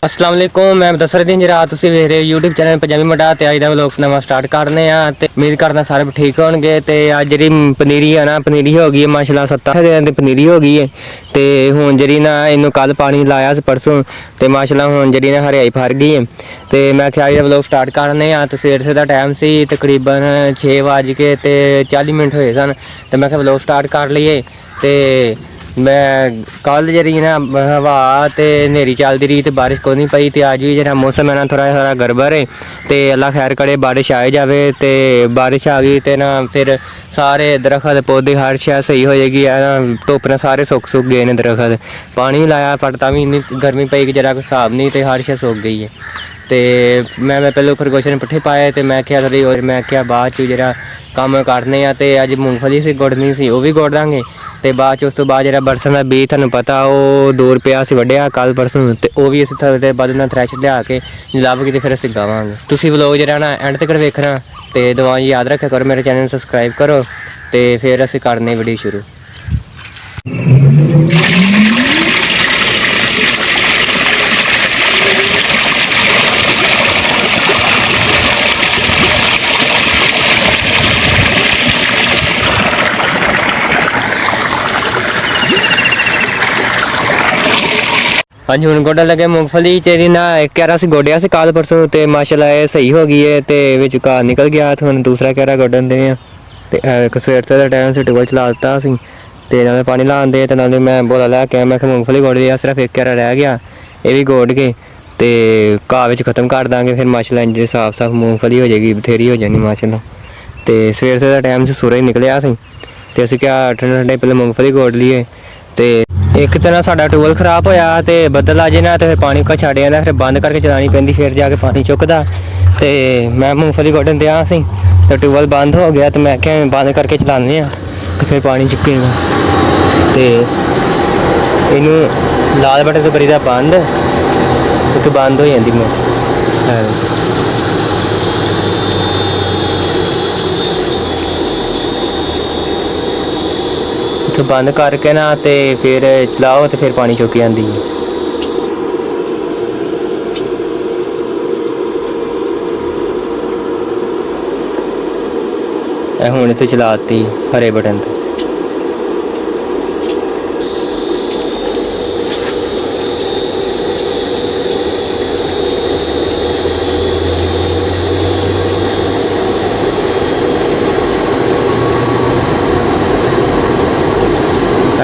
अस्सलाम वालेकुम, मैं दसरदीन जरा तुसीं वेख रहे हो यूट्यूब चैनल पंजाबी मुंडा ते अज दा व्लॉग नवां स्टार्ट करने आ ते उम्मीद करदा सारे ठीक होणगे। ते अज जेहड़ी पनीरी है ना, पनीरी हो गई है माशाल्लाह 7 दिन दी पनीरी हो गई है। ते हुण जेहड़ी ना इनू कल पानी लाया सी परसों ते माशाल्लाह हुण जेहड़ी ना हरियाई फर गई है। ते मैं आखिया अज व्लॉग स्टार्ट करने आ ते सवेरे दा टाइम सी तकरीबन 6:40 होए सन ते मैं आखिया व्लॉग स्टार्ट कर लईए। ते मैं कल जी ना हवा तो नेरी चलती रही तो बारिश को नहीं पई। तो अज भी जो मौसम है ना थोड़ा थोड़ा गड़बड़ है। तो अल्लाह खैर करे बारिश आ जाए। तो बारिश आ गई तो ना फिर सारे दरखत पौधे हर शय सही हो जाएगी। धुप ने सारे सुक गए ने दरखत। पानी भी लाया पर भी इन्नी गर्मी पई कि जरा कोई हिसाब नहीं, तो हर शय सुक गई है। तो मैं पहले खरगोशे ने पट्ठे पाए तो मैं क्या थोड़ी और मैं क्या बाद च जरा काम करने ते अज मूंगफली से गुड़नी सी, वह भी गुड़ देंगे। तो बाद उस तो बाद जो बरसन का बीज थोड़ा पता वो 2 रुपया अस वढ़िया कल परसों, तो वह भी अस थोड़े बाद थ्रैश लिया के लभ के फिर अस गावांगे। तुसीं व्लॉग जरा ना एंड तक वेखना तो दुआ याद रखा करो, मेरे चैनल सबसक्राइब करो तो फिर अस करने वीडियो शुरू। हाँ जी, हूँ गोडा लगे मूंगफली चेरी ना एक क्यारा से गोडिया से कल परसों तो माशाल्लाह ये सही हो गई है। तो घाह निकल गया तो हम दूसरा क्यारा गोडन दे तो सवेर का टाइम से ट्यूबवेल चला दिता असी तो नाले पानी लान दे तो नाले मैं बोला लैके मैं मूंगफली गोड़ दिया, सिर्फ एक क्यारा रह गया, ये भी गोड़ के तो घाह खत्म कर देंगे। फिर माशाल्लाह इंज साफ साफ मूंगफली हो जाएगी, बथेरी हो जानी माशाल्लाह। तो सवेर का टाइम से सूरज निकलिया असी तो अस क्या ठंडे ठंडे पहले मूंगफली गोड़ लीए। तो एक तो ना साडा ट्यूबवेल खराब होया तो बदल आ जाए ना तो फिर पानी का छड़ जाता, फिर बंद करके चलानी पैंदी, फिर जाके पानी चुकता। तो मैं मूंगफली गोडन दिया सी तो ट्यूबवेल बंद हो गया तो मैं क्या बंद करके चलाने तो फिर पानी चुकेगा। तो इनू लाल बटन तो करीदा बंद तो बंद हो जाती मैं तो बंद करके ना तो फिर चलाओ तो फिर पानी चुक जाती है। हुण इत्थे चलाती हरे बटन तो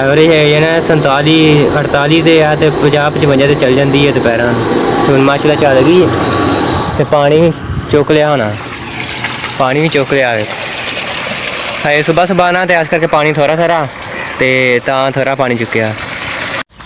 एवरेज है ना 47 48 से है तो 50 55 से चल जाती है दोपहर। हूँ माशाल्लाह चल गई है तो पानी भी चुक लिया होना, पानी भी चुक लिया है सुबह सुबह ना तो इस करके पानी थोड़ा थोड़ा तो थोड़ा पानी चुकया।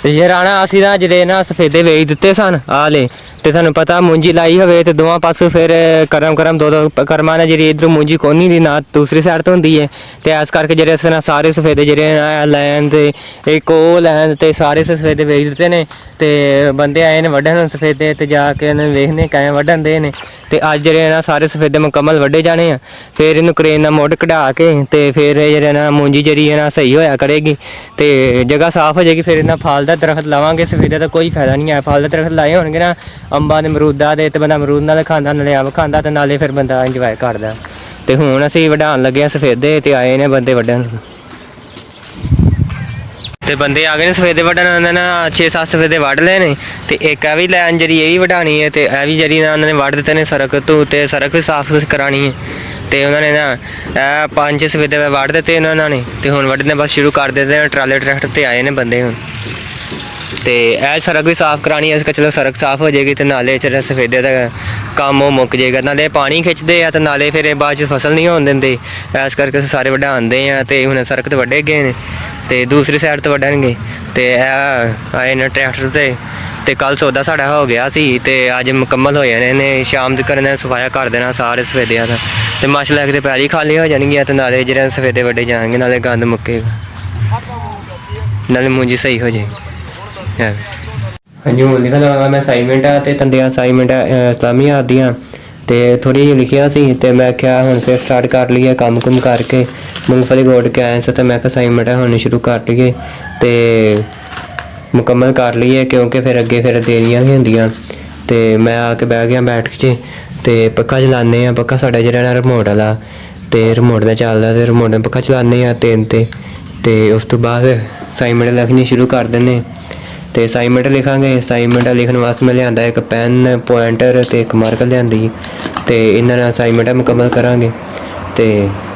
ये राणा असी ना जे ना सफेदे वेच दिते सन आले तो थानू पता मुंजी लाई हो तो दोवां पासों फिर करम करम दो करमां ने जी इधरों मुंजी कोनी दी ना दूसरी साइड तो होंदी है। तो इस करके जेह्ड़े अस ना सारे सफेदे जेह्ड़े लैन ते एक ओह् लैन ते सारे सफेदे बेच दित्ते ने। ते बंदे आए ने वड्ढन सफेदे ते जाके वेखने कैं वड्ढन दे ने। ते अज जेह्ड़े ना सारे सफेदे मुकम्मल वड्ढे जाने आ, फिर इनू क्रेन दा मुड़ कढा के ते फिर जेह्ड़े ना मुंजी जेह्ड़ी है ना सही होया करेगी ते जगह साफ हो जाएगी। फिर इन्ना फल दा दरखत लावांगे, सफेदे दा कोई फायदा नहीं है। फल दा दरखत लाए होणगे ना अंबां दे मरूदा दे ते बंदा मरूद नाल खांदा नाले अंब खांदा ते नाले फिर बंदा इंजॉय करदा। ते हुण असीं वढाण लगे आ सफेदे ते आए ने बंदे वड्ढन ते बंदे आ गए ने सफेदे वड्ढन। उन्होंने ना 6-7 सफेदे वड्ढ ले ने ते एक भी लैन जी यही वढानी है। तो यह भी जी उन्होंने वड्ढ दिते ने सड़क तो सड़क भी साफ करानी है। तो उन्होंने ना 5 सफेदे वड्ढ दिते उन्होंने तो हुण वड्ढने बस शुरू कर देते हैं। ट्राले ट्रैक्टर ते आए ने बंदे हुण ਤੇ ਇਹ ਸੜਕ ਵੀ ਸਾਫ਼ ਕਰਾਣੀ ਹੈ। ਇਸ ਚਲੋ ਸੜਕ ਸਾਫ਼ ਹੋ ਜਾਏਗੀ ਤੇ ਨਾਲੇ ਜਿਹੜਾ ਸਫੇਦੇ ਦਾ ਕੰਮ ਉਹ ਮੁੱਕ ਜਾਏਗਾ। ਨਾਲੇ ਪਾਣੀ ਖਿੱਚਦੇ ਆ ਤੇ ਨਾਲੇ ਫਿਰ ਇਹ ਬਾਅਦ 'ਚ ਫਸਲ ਨਹੀਂ ਹੋਣ ਦਿੰਦੇ। ਇਸ ਕਰਕੇ ਅਸੀਂ ਸਾਰੇ ਵਢਾਉਂਦੇ ਆ ਤੇ ਹੁਣ ਸੜਕ ਤੇ ਵੱਢੇ ਗਏ ਨੇ ਤੇ ਦੂਸਰੀ ਸਾਈਡ ਤੋਂ ਵੱਢਣਗੇ। ਤੇ ਇਹ ਆਏ ਨੇ ਟਰੈਕਟਰ ਤੇ ਕੱਲ ਸੌਦਾ ਸਾਡਾ ਹੋ ਗਿਆ ਸੀ ਤੇ ਅੱਜ ਮੁਕੰਮਲ ਹੋ ਜਾਣੇ ਨੇ। ਸ਼ਾਮ ਤੱਕ ਨੇ ਸਫਾਇਆ ਕਰ ਦੇਣਾ ਸਾਰੇ ਸਫੇਦਿਆਂ ਦਾ ਤੇ ਮੱਛ ਲੈ ਕੇ ਤੇ ਪੈਲੀ ਖਾਲੀ ਹੋ ਜਾਣਗੀਆਂ ਤੇ ਨਾਲੇ ਜਿਹੜੇ ਸਫੇਦੇ ਵੱਢੇ ਜਾਣਗੇ ਨਾਲੇ ਗੰਦ ਮੁੱਕੇਗਾ ਨਾਲੇ ਮੂੰਜੀ ਸਹੀ ਹੋ ਜਾਏਗੀ। ਹਾਂਜੀ ਹੁਣ ਲਿਖਣ ਲੱਗਾ ਮੈਂ ਅਸਾਈਨਮੈਂਟ ਆ ਤੇ ਤੰਦਿਆਂ ਅਸਾਈਨਮੈਂਟ ਇਸਲਾਮੀਆਂ ਆਦੀਆਂ ਤੇ ਥੋੜ੍ਹੀ ਜਿਹੀ ਲਿਖਿਆ ਸੀ ਤੇ ਮੈਂ ਕਿਹਾ ਹੁਣ ਫਿਰ ਸਟਾਰਟ ਕਰ ਲਈਏ ਕੰਮ ਕੁਮ ਕਰਕੇ ਮੂੰਗਫਲੀ ਗੋਡ ਕੇ ਆਏ ਸੀ ਤੇ ਮੈਂ ਕਿਹਾ ਅਸਾਈਨਮੈਂਟ ਹੁਣ ਸ਼ੁਰੂ ਕਰ ਲਈਏ ਤੇ ਮੁਕੰਮਲ ਕਰ ਲਈਏ ਕਿਉਂਕਿ ਫਿਰ ਅੱਗੇ ਫਿਰ ਦੇਰੀਆਂ ਵੀ ਹੁੰਦੀਆਂ। ਤੇ ਮੈਂ ਆ ਕੇ ਬਹਿ ਗਿਆ ਬੈਠ ਕੇ ਤੇ ਪੱਖਾ ਚਲਾਉਂਦੇ ਆ। ਪੱਖਾ ਸਾਡਾ ਜਿਹੜਾ ਨਾ ਰਿਮੋਟ ਵਾਲਾ ਤੇ ਰਿਮੋਟ ਦਾ ਚੱਲਦਾ ਤੇ ਰਿਮੋਟ ਨਾਲ ਪੱਖਾ ਚਲਾਉਂਦੇ ਆ 3 ਤੇ ਉਸ ਤੋਂ ਬਾਅਦ ਅਸਾਈਨਮੈਂਟ ਲਿਖਣੀ ਸ਼ੁਰੂ ਕਰ ਦਿੰਦੇ ਤੇ ਅਸਾਈਨਮੈਂਟ ਲਿਖਾਂਗੇ। ਅਸਾਈਨਮੈਂਟ ਲਿਖਣ ਵਾਸਤੇ ਮੈਂ ਲਿਆਂਦਾ ਇੱਕ ਪੈਨ ਪੁਆਇੰਟਰ ਤੇ ਇੱਕ ਮਾਰਕਰ ਲਿਆਂਦੀ ਤੇ ਇਹਨਾਂ ਨਾਲ ਅਸਾਈਨਮੈਂਟ ਮੁਕੰਮਲ ਕਰਾਂਗੇ। ਤੇ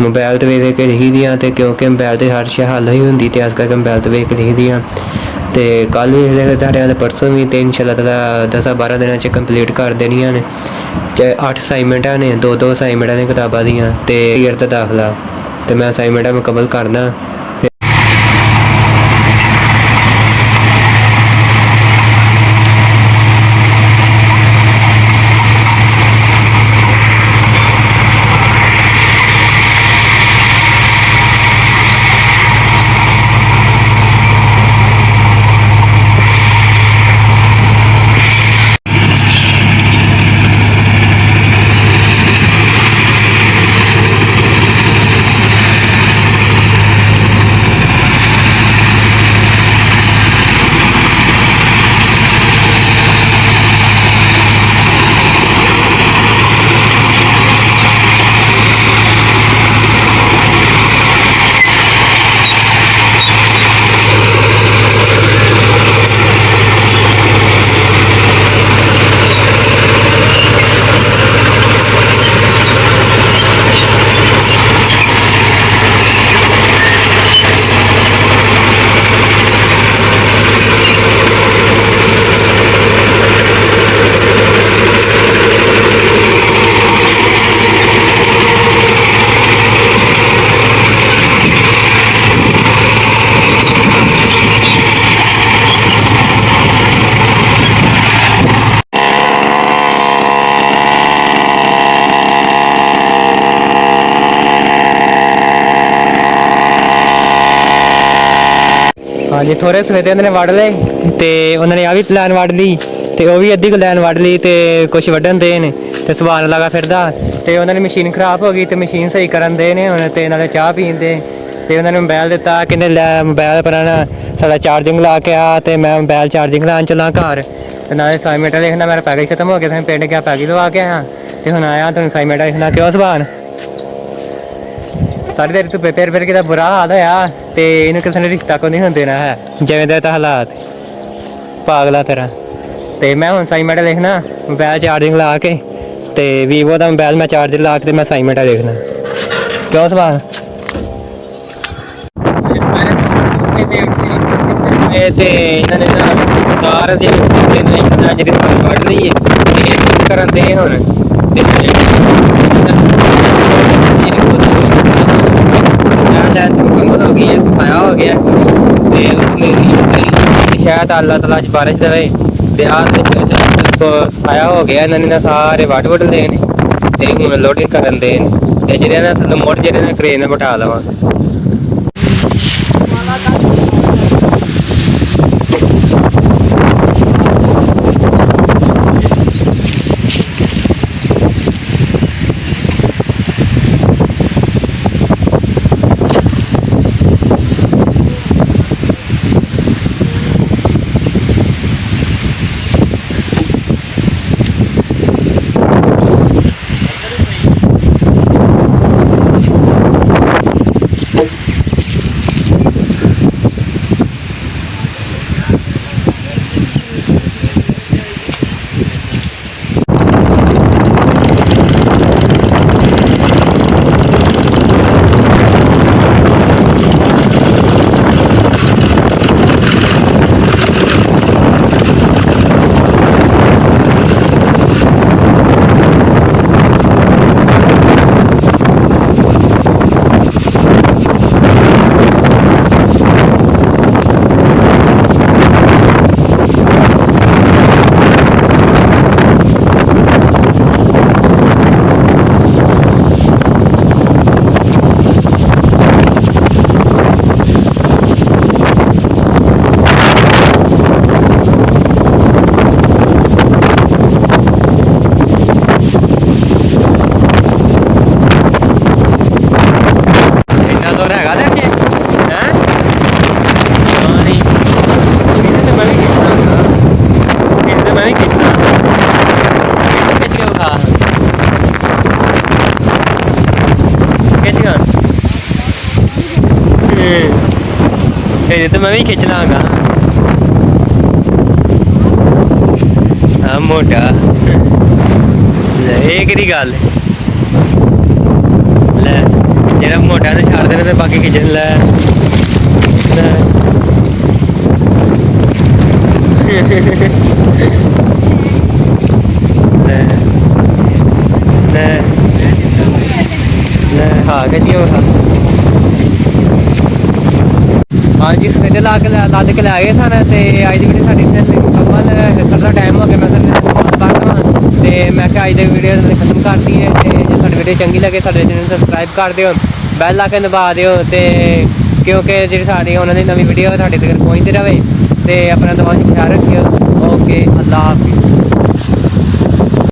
ਮੋਬਾਈਲ 'ਤੇ ਵੇਖ ਕੇ ਲਿਖੀ ਦੀਆਂ ਤੇ ਕਿਉਂਕਿ ਮੋਬਾਈਲ 'ਤੇ ਹਰ ਸ਼ੈ ਹੱਲ ਹੀ ਹੁੰਦੀ ਤੇ ਇਸ ਕਰਕੇ ਮੋਬਾਈਲ 'ਤੇ ਵੇਖ ਕੇ ਲਿਖੀ ਦੀਆਂ ਤੇ ਕੱਲ੍ਹ ਵੀ ਲਿਖ ਰਿਹਾ ਤੇ ਪਰਸੋਂ ਵੀ ਤੇ ਇਨਸ਼ਾਅੱਲਾ ਤਾਲਾ 10-12 ਦਿਨਾਂ 'ਚ ਕੰਪਲੀਟ ਕਰ ਦੇਣੀਆਂ ਨੇ। 8 ਅਸਾਈਨਮੈਂਟਾਂ ਨੇ 2-2 ਅਸਾਈਨਮੈਂਟਾਂ ਨੇ ਕਿਤਾਬਾਂ ਦੀਆਂ ਤੇ ਈਅਰ ਦਾ ਦਾਖਲਾ ਤੇ ਮੈਂ ਅਸਾਈਨਮੈਂਟਾਂ ਮੁਕੰਮਲ ਕਰਦਾ। ਹਾਂਜੀ ਥੋੜ੍ਹੇ ਸਵੇਤੇ ਉਹਨਾਂ ਨੇ ਵੱਢ ਲਏ ਤੇ ਉਹਨਾਂ ਨੇ ਆ ਵੀ ਲਾਈਨ ਵੱਢ ਲਈ ਤੇ ਉਹ ਵੀ ਅੱਧੀ ਕੁ ਲਾਈਨ ਵੱਢ ਲਈ ਤੇ ਕੁਛ ਵੱਢਣ ਦੇ ਨੇ ਤੇ ਸਵਾਨ ਲਗਾ ਫਿਰਦਾ ਤੇ ਉਹਨਾਂ ਦੀ ਮਸ਼ੀਨ ਖਰਾਬ ਹੋ ਗਈ ਤੇ ਮਸ਼ੀਨ ਸਹੀ ਕਰਨ ਦੇ ਨੇ ਹੁਣ ਤੇ ਨਾਲੇ ਚਾਹ ਪੀਣ ਦੇ ਤੇ ਉਹਨਾਂ ਨੇ ਮੋਬਾਈਲ ਦਿੱਤਾ ਕਹਿੰਦੇ ਲੈ ਮੋਬਾਈਲ ਪਰ ਨਾ ਸਾਡਾ ਚਾਰਜਿੰਗ ਲਾ ਕੇ ਆ ਤੇ ਮੈਂ ਮੋਬਾਈਲ ਚਾਰਜਿੰਗ ਲਾਉਣ ਚੱਲਾਂ ਘਰ ਤੇ ਨਾਲੇ ਅਸਾਈਨਮੈਂਟ ਲਿਖਣਾ ਮੇਰਾ ਪੈਕੇਜ ਖਤਮ ਹੋ ਗਿਆ ਸੀ ਪਿੰਡ ਗਿਆ ਪੈਕੇਜ ਲਵਾ ਕੇ ਆਇਆ ਤੇ ਹੁਣ ਆਇਆ ਤੁਹਾਨੂੰ ਅਸਾਈਨਮੈਂਟ ਲਿਖਣਾ ਕਿਉਂ ਸਵਾਨ ਸਾਰੀ ਦੇਰ ਧੁੱਪੇ ਫਿਰ ਕਿਦਾ ਬੁਰਾ ਹਾਲ ਹੋਇਆ ਤੇ ਇਹਨੂੰ ਕਿਸੇ ਨੇ ਰਿਸ਼ਤਾ ਕੋ ਨਹੀਂ ਹੁੰਦੇ ਨਾ ਹੈ ਜਿਵੇਂ ਦੇ ਤਾਂ ਹਾਲਾਤ ਪਾਗਲਾ ਤਰ੍ਹਾਂ ਤੇ ਮੈਂ ਹੁਣ ਅਸਾਈਨਮੈਂਟ ਲਿਖਣਾ ਮੋਬਾਈਲ ਚਾਰਜਿੰਗ ਲਾ ਕੇ ਤੇ ਵੀਵੋ ਦਾ ਮੋਬਾਈਲ ਮੈਂ ਚਾਰਜਰ ਲਾ ਕੇ ਤੇ ਮੈਂ ਅਸਾਈਨਮੈਂਟ ਲਿਖਣਾ ਕਿਉਂ ਸਵਾਲ ਤੇ ਇਹਨਾਂ ਨੇ ਸਾਰਾ ਦਿਨ ਜਿਹੜੀ ਪੜ੍ਹ ਲਈ ਹੈ ਕਰਨ ਦੇ ਹੁਣ ਮੁਕੰਮਲ ਹੋ ਗਈ ਹੈ ਸਫਾਇਆ ਹੋ ਗਿਆ ਤੇ ਸ਼ਾਇਦ ਅੱਲਾਹ ਤਾਲਾ ਅੱਜ ਬਾਰਿਸ਼ ਦੇਵੇ ਤੇ ਆਹ ਸਫਾਇਆ ਹੋ ਗਿਆ ਇਹਨਾਂ ਨੇ ਸਾਰੇ ਵੱਢ ਲਏ ਨੇ ਤੇ ਹੁਣ ਲੋਡਿੰਗ ਕਰਨ ਦੇ ਨੇ ਤੇ ਜਿਹੜੇ ਨਾ ਥੱਲੇ ਮੋੜ ਜਿਹੜੇ ਨਾ ਕਰੇਨ ਨਾਲ ਬਿਠਾ ਲਵਾਂਗੇ ਮੇਰੇ ਤੇ ਮੈਂ ਵੀ ਖਿੱਚ ਲਾਂਗਾ ਆ ਮੋਟਾ ਲੈ ਇਹ ਕਿਹੜੀ ਗੱਲ ਲੈ ਜਿਹੜਾ ਮੋਟਾ ਤੇ ਛੱਡ ਦੇਣਾ ਤੇ ਬਾਕੀ ਖਿੱਚਣ ਲੈ ਲੈ ਲੈ ਲੈ ਹਾਂ ਕਿਹਦੀ ਹਾਂਜੀ ਸਵੇਰੇ ਲੱਦ ਕੇ ਲੈ ਗਏ ਸਨ ਤੇ ਅੱਜ ਦੀ ਵੀਡੀਓ ਸਾਡੀ ਮੁਕੰਮਲ ਕਰਦਾ ਟਾਈਮ ਹੋ ਗਿਆ ਮੈਂ ਤੁਹਾਨੂੰ ਤੇ ਮੈਂ ਕਿਹਾ ਅੱਜ ਦੀ ਵੀਡੀਓ ਖਤਮ ਕਰਦੀ ਹੈ ਤੇ ਜੇ ਸਾਡੀ ਵੀਡੀਓ ਚੰਗੀ ਲੱਗੇ ਸਾਡੇ ਚੈਨਲ ਨੂੰ ਸਬਸਕ੍ਰਾਈਬ ਕਰ ਦਿਓ ਬੈਲ ਆਈਕਨ ਦਬਾ ਦਿਓ ਤੇ ਕਿਉਂਕਿ ਜਿਹੜੀ ਸਾਡੀ ਉਹਨਾਂ ਦੀ ਨਵੀਂ ਵੀਡੀਓ ਤੁਹਾਡੇ ਤੱਕ ਪਹੁੰਚਦੀ ਰਹੇ ਤੇ ਆਪਣਾ ਦੁਆ ਖਿਆਲ ਰੱਖਿਓ ਓਕੇ ਅੱਲਾ ਹਾਫਿਜ਼।